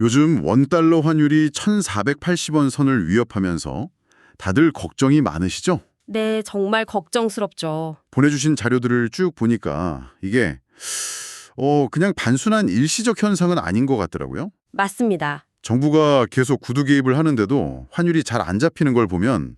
요즘 원달러 환율이 1,480원 선을 위협하면서 다들 걱정이 많으시죠? 네, 정말 걱정스럽죠. 보내주신 자료들을 쭉 보니까 이게 그냥 단순한 일시적 현상은 아닌 것 같더라고요. 맞습니다. 정부가 계속 구두 개입을 하는데도 환율이 잘 안 잡히는 걸 보면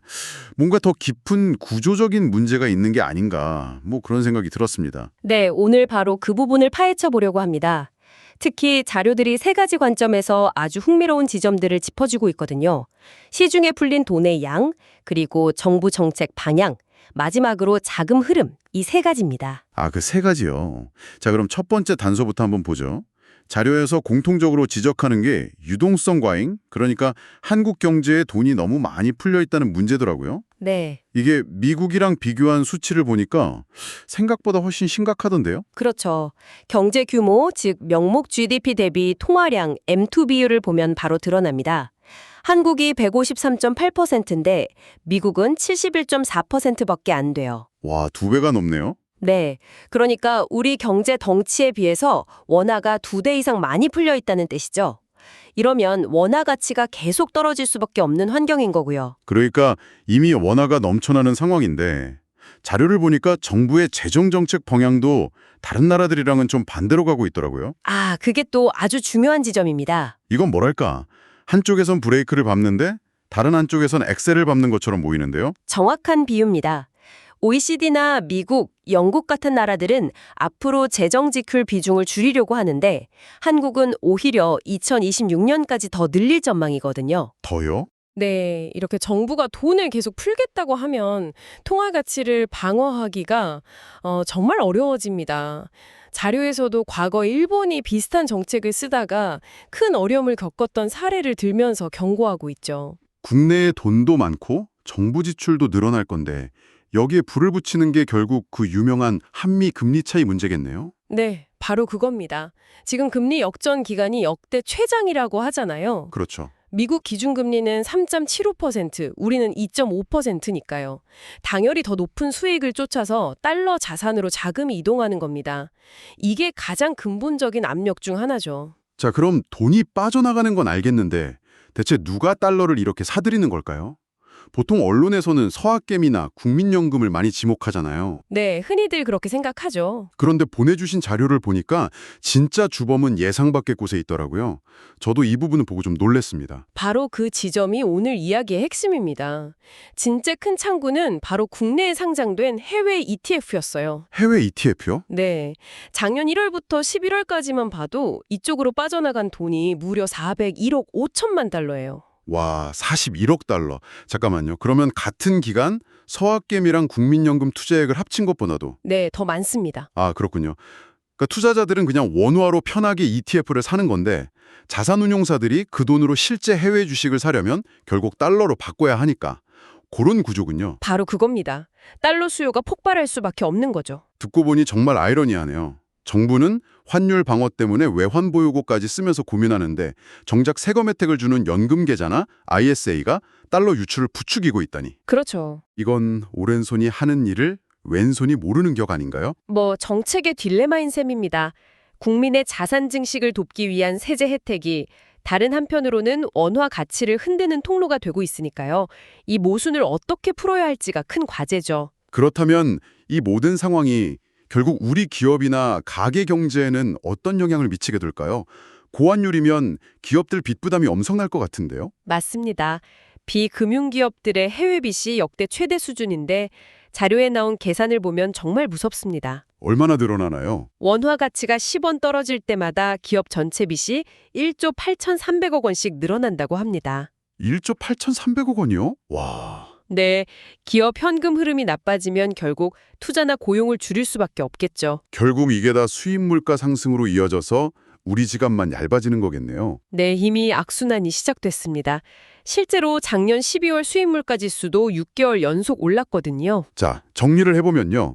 뭔가 더 깊은 구조적인 문제가 있는 게 아닌가 그런 생각이 들었습니다. 네, 오늘 바로 그 부분을 파헤쳐 보려고 합니다. 특히 자료들이 세 가지 관점에서 아주 흥미로운 지점들을 짚어주고 있거든요. 시중에 풀린 돈의 양, 그리고 정부 정책 방향, 마지막으로 자금 흐름, 이 세 가지입니다. 그 세 가지요. 자, 그럼 첫 번째 단서부터 한번 보죠. 자료에서 공통적으로 지적하는 게 유동성 과잉, 그러니까 한국 경제에 돈이 너무 많이 풀려 있다는 문제더라고요. 네, 이게 미국이랑 비교한 수치를 보니까 생각보다 훨씬 심각하던데요? 그렇죠. 경제 규모, 즉 명목 GDP 대비 통화량 M2 비율을 보면 바로 드러납니다. 한국이 153.8%인데 미국은 71.4%밖에 안 돼요. 와, 2배가 넘네요. 네. 그러니까 우리 경제 덩치에 비해서 원화가 2대 이상 많이 풀려 있다는 뜻이죠. 이러면 원화 가치가 계속 떨어질 수밖에 없는 환경인 거고요. 그러니까 이미 원화가 넘쳐나는 상황인데 자료를 보니까 정부의 재정 정책 방향도 다른 나라들이랑은 좀 반대로 가고 있더라고요. 아, 그게 또 아주 중요한 지점입니다. 이건 뭐랄까? 한쪽에선 브레이크를 밟는데 다른 한쪽에선 엑셀을 밟는 것처럼 보이는데요. 정확한 비유입니다. OECD나 미국, 영국 같은 나라들은 앞으로 재정 지출 비중을 줄이려고 하는데 한국은 오히려 2026년까지 더 늘릴 전망이거든요. 더요? 네, 이렇게 정부가 돈을 계속 풀겠다고 하면 통화 가치를 방어하기가 정말 어려워집니다. 자료에서도 과거 일본이 비슷한 정책을 쓰다가 큰 어려움을 겪었던 사례를 들면서 경고하고 있죠. 국내에 돈도 많고 정부 지출도 늘어날 건데 여기에 불을 붙이는 게 결국 그 유명한 한미 금리 차이 문제겠네요. 네, 바로 그겁니다. 지금 금리 역전 기간이 역대 최장이라고 하잖아요. 그렇죠. 미국 기준금리는 3.75%, 우리는 2.5%니까요. 당연히 더 높은 수익을 쫓아서 달러 자산으로 자금이 이동하는 겁니다. 이게 가장 근본적인 압력 중 하나죠. 자, 그럼 돈이 빠져나가는 건 알겠는데 대체 누가 달러를 이렇게 사들이는 걸까요? 보통 언론에서는 서학개미나 국민연금을 많이 지목하잖아요. 네, 흔히들 그렇게 생각하죠. 그런데 보내주신 자료를 보니까 진짜 주범은 예상 밖의 곳에 있더라고요. 저도 이 부분을 보고 좀 놀랐습니다. 바로 그 지점이 오늘 이야기의 핵심입니다. 진짜 큰 창구는 바로 국내에 상장된 해외 ETF였어요. 해외 ETF요? 네, 작년 1월부터 11월까지만 봐도 이쪽으로 빠져나간 돈이 무려 401억 5천만 달러예요. 와, 41억 달러. 잠깐만요. 그러면 같은 기간 서학개미랑 국민연금 투자액을 합친 것보다도 네, 더 많습니다. 그렇군요. 그러니까 투자자들은 그냥 원화로 편하게 ETF를 사는 건데 자산운용사들이 그 돈으로 실제 해외 주식을 사려면 결국 달러로 바꿔야 하니까 그런 구조군요. 바로 그겁니다. 달러 수요가 폭발할 수밖에 없는 거죠. 듣고 보니 정말 아이러니하네요. 정부는 환율 방어 때문에 외환 보유고까지 쓰면서 고민하는데 정작 세금 혜택을 주는 연금 계좌나 ISA가 달러 유출을 부추기고 있다니. 그렇죠. 이건 오른손이 하는 일을 왼손이 모르는 격 아닌가요? 정책의 딜레마인 셈입니다. 국민의 자산 증식을 돕기 위한 세제 혜택이 다른 한편으로는 원화 가치를 흔드는 통로가 되고 있으니까요. 이 모순을 어떻게 풀어야 할지가 큰 과제죠. 그렇다면 이 모든 상황이 결국 우리 기업이나 가계 경제에는 어떤 영향을 미치게 될까요? 고환율이면 기업들 빚 부담이 엄청날 것 같은데요? 맞습니다. 비금융기업들의 해외 빚이 역대 최대 수준인데 자료에 나온 계산을 보면 정말 무섭습니다. 얼마나 늘어나나요? 원화 가치가 10원 떨어질 때마다 기업 전체 빚이 1조 8,300억 원씩 늘어난다고 합니다. 1조 8,300억 원이요? 와... 네, 기업 현금 흐름이 나빠지면 결국 투자나 고용을 줄일 수밖에 없겠죠. 결국 이게 다 수입 물가 상승으로 이어져서 우리 지갑만 얇아지는 거겠네요. 네, 이미 악순환이 시작됐습니다. 실제로 작년 12월 수입물가 지수도 6개월 연속 올랐거든요. 자, 정리를 해보면요.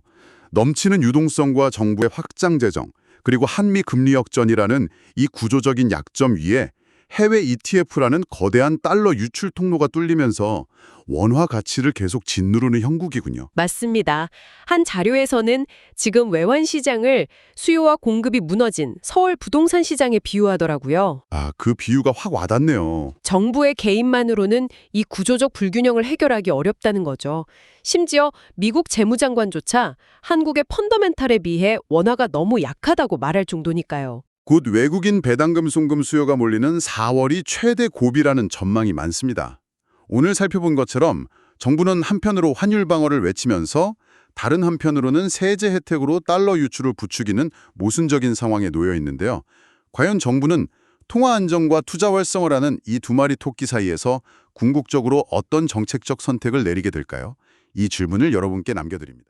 넘치는 유동성과 정부의 확장 재정, 그리고 한미 금리 역전이라는 이 구조적인 약점 위에 해외 ETF라는 거대한 달러 유출 통로가 뚫리면서 원화 가치를 계속 짓누르는 형국이군요. 맞습니다. 한 자료에서는 지금 외환 시장을 수요와 공급이 무너진 서울 부동산 시장에 비유하더라고요. 아, 그 비유가 확 와닿네요. 정부의 개입만으로는 이 구조적 불균형을 해결하기 어렵다는 거죠. 심지어 미국 재무장관조차 한국의 펀더멘탈에 비해 원화가 너무 약하다고 말할 정도니까요. 곧 외국인 배당금 송금 수요가 몰리는 4월이 최대 고비라는 전망이 많습니다. 오늘 살펴본 것처럼 정부는 한편으로 환율 방어를 외치면서 다른 한편으로는 세제 혜택으로 달러 유출을 부추기는 모순적인 상황에 놓여 있는데요. 과연 정부는 통화 안정과 투자 활성을 하는 이 두 마리 토끼 사이에서 궁극적으로 어떤 정책적 선택을 내리게 될까요? 이 질문을 여러분께 남겨드립니다.